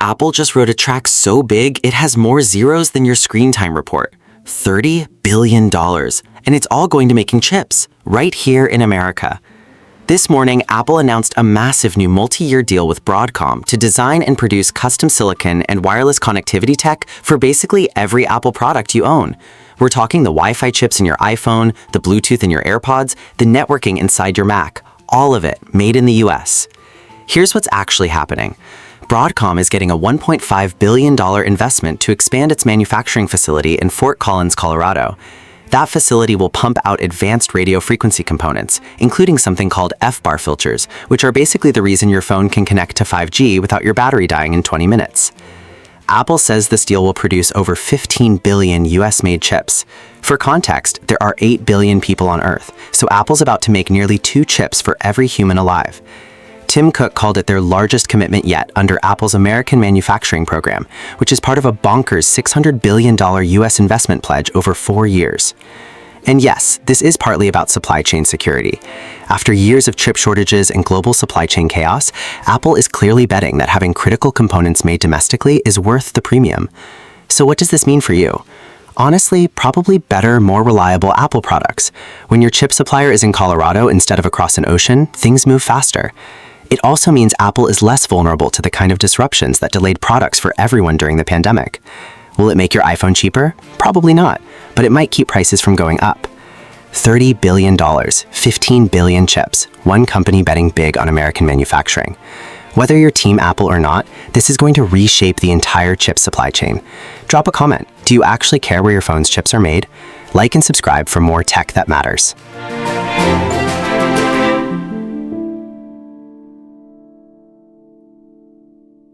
Apple just wrote a check so big it has more zeros than your screen time report. $30 billion. And it's all going to making chips, right here in America. This morning, Apple announced a massive new multi-year deal with Broadcom to design and produce custom silicon and wireless connectivity tech for basically every Apple product you own. We're talking the Wi-Fi chips in your iPhone, the Bluetooth in your AirPods, the networking inside your Mac, all of it made in the US. Here's what's actually happening. Broadcom is getting a $1.5 billion investment to expand its manufacturing facility in Fort Collins, Colorado. That facility will pump out advanced radio frequency components, including something called F-bar filters, which are basically the reason your phone can connect to 5G without your battery dying in 20 minutes. Apple says this deal will produce over 15 billion US-made chips. For context, there are 8 billion people on Earth, so Apple's about to make nearly 2 chips for every human alive. Tim Cook called it their largest commitment yet under Apple's American Manufacturing Program, which is part of a bonkers $600 billion US investment pledge over 4 years. And yes, this is partly about supply chain security. After years of chip shortages and global supply chain chaos, Apple is clearly betting that having critical components made domestically is worth the premium. So what does this mean for you? Honestly, probably better, more reliable Apple products. When your chip supplier is in Colorado instead of across an ocean, things move faster. It also means Apple is less vulnerable to the kind of disruptions that delayed products for everyone during the pandemic. Will it make your iPhone cheaper? Probably not, but it might keep prices from going up. $30 billion, 15 billion chips, one company betting big on American manufacturing. Whether you're Team Apple or not, this is going to reshape the entire chip supply chain. Drop a comment. Do you actually care where your phone's chips are made? Like and subscribe for more tech that matters.